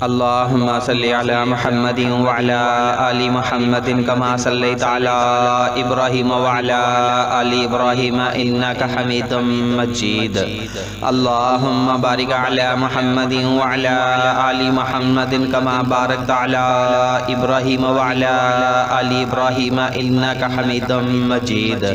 اللہم صلی علی محمد وعلی آل محمد کما صلیت علی ابراہیم وعلی آل ابراہیم انک حمید مجید۔ اللہم بارک علی محمد وعلی آل محمد کما بارکت علی ابراہیم وعلی آل ابراہیم انک حمید مجید۔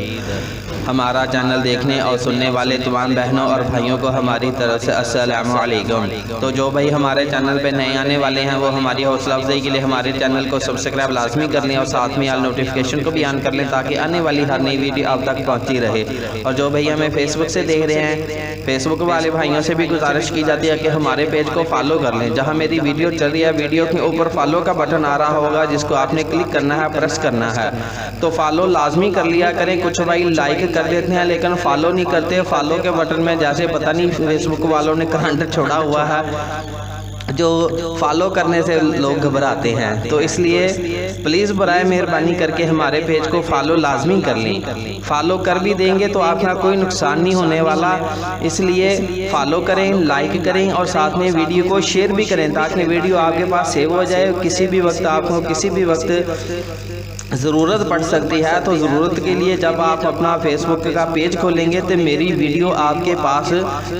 ہمارا چینل دیکھنے اور سننے والے تمام بہنوں اور بھائیوں کو ہماری طرف سے السلام علیکم۔ تو جو بھائی ہمارے چینل پہ نئے آنے والے ہیں وہ ہماری حوصلہ افزائی کے لیے ہمارے چینل کو سبسکرائب لازمی کر لیں اور ساتھ میں آل نوٹیفیکیشن کو بھی آن کر لیں تاکہ آنے والی ہر نئی ویڈیو آپ تک پہنچتی رہے۔ اور جو بھائی ہمیں فیس بک سے دیکھ رہے ہیں، فیس بک والے بھائیوں سے بھی گزارش کی جاتی ہے کہ ہمارے پیج کو فالو کر لیں۔ جہاں میری ویڈیو چل رہی ہے، ویڈیو کے اوپر فالو کا بٹن آ رہا ہوگا جس کو آپ نے کلک کرنا ہے، پریس کرنا ہے، تو فالو لازمی کر لیا کریں۔ کچھ بھائی لائک کر دیتے ہیں لیکن فالو نہیں کرتے۔ فالو کے بٹن میں جیسے پتہ نہیں فیس بک والوں نے کرنٹ چھوڑا ہوا ہے جو فالو کرنے سے لوگ گھبراتے ہیں، تو اس لیے پلیز برائے مہربانی کر کے ہمارے پیج کو فالو لازمی کر لیں۔ فالو کر بھی دیں گے تو آپ کا کوئی نقصان نہیں ہونے والا، اس لیے فالو کریں، لائک کریں اور ساتھ میں ویڈیو کو شیئر بھی کریں تاکہ ویڈیو آپ کے پاس سیو ہو جائے۔ کسی بھی وقت آپ کو کسی بھی وقت ضرورت پڑ سکتی ہے، تو ضرورت کے لیے جب آپ اپنا فیس بک کا پیج کھولیں گے تو میری ویڈیو آپ کے پاس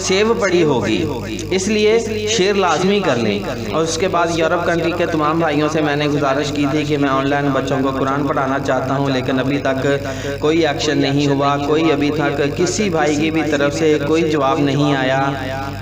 سیو پڑی ہوگی، اس لیے شیئر لازمی کر لیں۔ اور اس کے بعد یورپ کنٹری کے تمام بھائیوں سے میں نے گزارش کی تھی کہ میں آن لائن بچوں کو قرآن پڑھانا چاہتا ہوں، لیکن ابھی تک کوئی ایکشن نہیں ہوا، کوئی ابھی تک کسی بھائی کی بھی طرف سے کوئی جواب نہیں آیا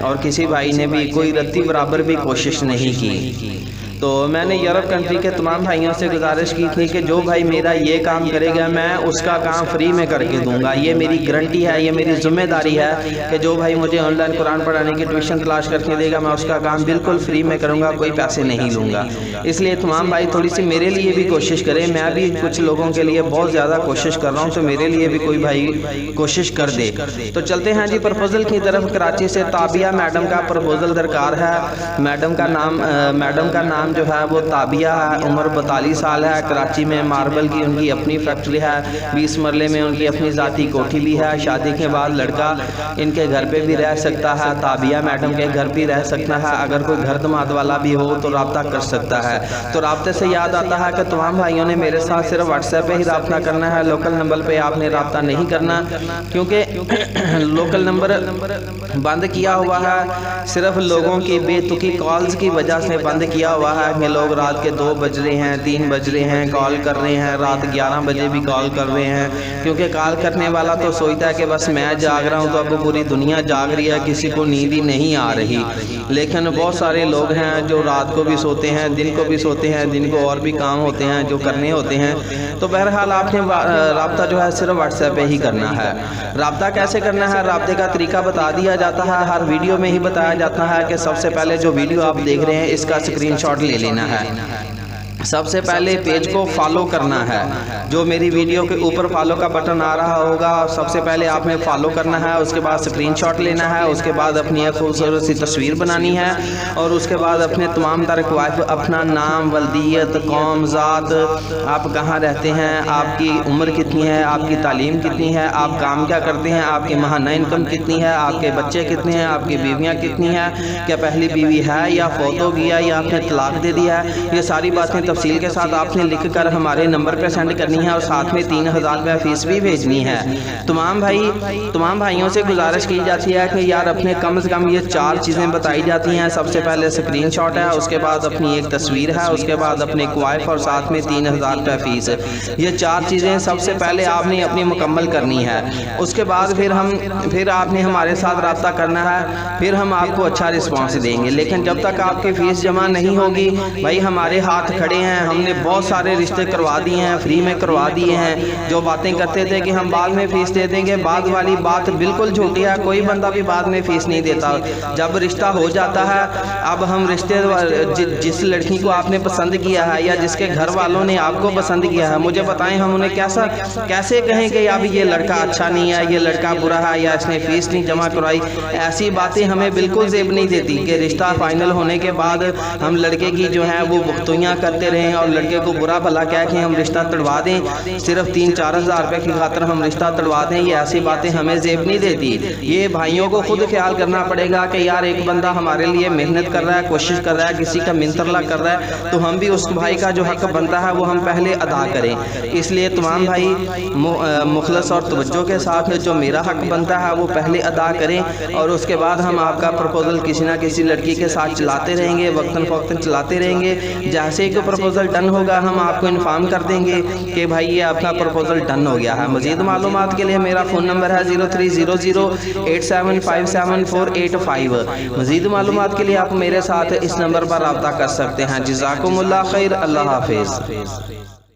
اور کسی بھائی نے بھی کوئی رتی برابر بھی کوشش نہیں کی۔ تو میں نے یورپ کنٹری کے تمام بھائیوں سے گزارش کی تھی کہ جو بھائی میرا یہ کام کرے گا میں اس کا کام فری میں کر کے دوں گا۔ یہ میری گارنٹی ہے، یہ میری ذمہ داری ہے کہ جو بھائی مجھے آن لائن قرآن پڑھانے کی ٹیوشن تلاش کر کے دے گا میں اس کا کام بالکل فری میں کروں گا، کوئی پیسے نہیں لوں گا۔ اس لیے تمام بھائی تھوڑی سی میرے لیے بھی کوشش کریں، میں بھی کچھ لوگوں کے لیے بہت زیادہ کوشش کر رہا ہوں، تو میرے لیے بھی کوئی بھائی کوشش کر دے۔ تو چلتے ہیں جی پرپوزل کی طرف۔ کراچی سے تابیہ میڈم کا پرپوزل درکار ہے۔ میڈم کا نام جو ہے وہ تابیہ ہے، عمر 42 سال ہے، کراچی میں ماربل کی ان کی اپنی فیکٹری ہے، 20 مرلے میں ان کی اپنی ذاتی کوٹھی بھی ہے۔ شادی کے بعد لڑکا ان کے گھر پہ بھی رہ سکتا ہے، تابیہ میڈم کے گھر بھی رہ سکتا ہے۔ اگر کوئی گھر دماد والا بھی ہو تو رابطہ کر سکتا ہے۔ تو رابطے سے یاد آتا ہے کہ تمام بھائیوں نے میرے ساتھ صرف واٹس ایپ پہ ہی رابطہ کرنا ہے، لوکل نمبر پہ آپ نے رابطہ نہیں کرنا، کیونکہ لوکل نمبر بند کیا ہوا ہے، صرف لوگوں کی بے تکی کالز کی وجہ سے بند کیا ہوا ہے کہ لوگ رات کے 2 بج رہے ہیں، 3 بج رہے ہیں، کال کر رہے ہیں، رات 11 بجے بھی کال کر رہے ہیں، کیونکہ کال کرنے والا تو سوچتا ہے کہ بس میں جاگ رہا ہوں تو اب پوری دنیا جاگ رہی ہے، کسی کو نیند ہی نہیں آ رہی۔ لیکن بہت سارے لوگ ہیں جو رات کو بھی سوتے ہیں، دن کو بھی سوتے ہیں، دن کو اور بھی کام ہوتے ہیں جو کرنے ہوتے ہیں۔ تو بہرحال آپ نے رابطہ جو ہے صرف واٹس ایپ پہ ہی کرنا ہے۔ رابطہ کیسے کرنا ہے، رابطے کا طریقہ بتا دیا جاتا ہے، ہر ویڈیو میں ہی بتایا جاتا ہے کہ سب سے پہلے جو ویڈیو آپ دیکھ رہے ہیں اس کا اسکرین شاٹ لے لینا ہے۔ سب سے پہلے پیج کو فالو کرنا ہے، جو میری ویڈیو کے اوپر فالو کا بٹن آ رہا ہوگا سب سے پہلے آپ نے فالو کرنا ہے، اس کے بعد اسکرین شاٹ لینا ہے، اس کے بعد اپنی ایک خوبصورت سی تصویر بنانی ہے، اور اس کے بعد اپنے تمام تر کوائف، اپنا نام، ولدیت، قوم، ذات، آپ کہاں رہتے ہیں، آپ کی عمر کتنی ہے، آپ کی تعلیم کتنی ہے، آپ کام کیا کرتے ہیں، آپ کی ماہانہ انکم کتنی ہے، آپ کے بچے کتنے ہیں، آپ کی بیویاں کتنی ہیں، کیا پہلی بیوی ہے یا فوت ہو گیا یا آپ نے طلاق دے دیا ہے، یہ ساری باتیں تفصیل کے ساتھ آپ نے لکھ کر ہمارے نمبر پہ سینڈ کرنی ہے، اور ساتھ میں 3000 روپے فیس بھی بھیجنی ہے۔ تمام بھائیوں سے گزارش کی جاتی ہے کہ یار اپنے کم از کم یہ 4 چیزیں بتائی جاتی ہیں۔ سب سے پہلے اسکرین شاٹ ہے، اس کے بعد اپنی ایک تصویر ہے، اس کے بعد اپنے کوائف اور ساتھ میں 3000 روپے فیس۔ یہ 4 چیزیں سب سے پہلے آپ نے اپنی مکمل کرنی ہے۔ اس کے بعد پھر آپ نے ہمارے ساتھ رابطہ کرنا ہے، پھر ہم آپ کو اچھا رسپانس دیں گے۔ لیکن جب تک آپ کی فیس جمع نہیں ہوگی، بھائی ہمارے ہاتھ کھڑے ہیں، ہم نے بہت سارے رشتے کروا دیے ہیں، فری میں کروا دیے ہیں۔ جو باتیں کرتے تھے کہ ہم بعد میں فیس دے دیں گے، بعد والی بات بالکل جھوٹی ہے، کوئی بندہ بھی بعد میں فیس نہیں دیتا۔ جب رشتہ ہو جاتا ہے، اب ہم جس لڑکی کو آپ نے پسند کیا ہے یا جس کے گھر والوں نے آپ کو پسند کیا ہے، مجھے بتائیں ہم انہیں کیسے کہیں کہ اب یہ لڑکا اچھا نہیں ہے، یہ لڑکا برا ہے، یا اس نے فیس نہیں جمع کرائی۔ ایسی باتیں ہمیں بالکل زیب نہیں دیتی کہ رشتہ فائنل ہونے کے بعد ہم لڑکے کی جو ہے وہ بختیاں کرتے رہیں اور لڑکے کو برا بھلا کہہ کے ہم رشتہ تڑوا دیں، صرف 3-4 ہزار روپے کی خاطر ہم رشتہ تڑوا دیں، یہ ایسی باتیں ہمیں زیب نہیں دیتی۔ یہ بھائیوں کو خود خیال کرنا پڑے گا کہ یار ایک بندہ ہمارے لیے محنت کر رہا ہے، کوشش کر رہا ہے، کسی کا منترلا کر رہا ہے، تو ہم بھی اس بھائی کا جو حق بنتا ہے وہ ہم پہلے ادا کریں۔ اس لیے تمام بھائی مخلص اور توجہ کے ساتھ جو میرا حق بنتا ہے وہ پہلے ادا کریں، اور اس کے بعد ہم آپ کا پروپوزل کسی نہ کسی لڑکی کے ساتھ چلاتے رہیں گے، وقتاً فوقتاً چلاتے رہیں گے۔ جیسے کہ پروپوزل ڈن ہوگا ہم آپ کو انفارم کر دیں گے کہ بھائی یہ آپ کا پروپوزل ڈن ہو گیا ہے۔ مزید معلومات کے لیے میرا فون نمبر ہے 030087574885۔ مزید معلومات کے لیے آپ میرے ساتھ اس نمبر پر رابطہ کر سکتے ہیں۔ جزاکم اللہ خیر، اللہ حافظ۔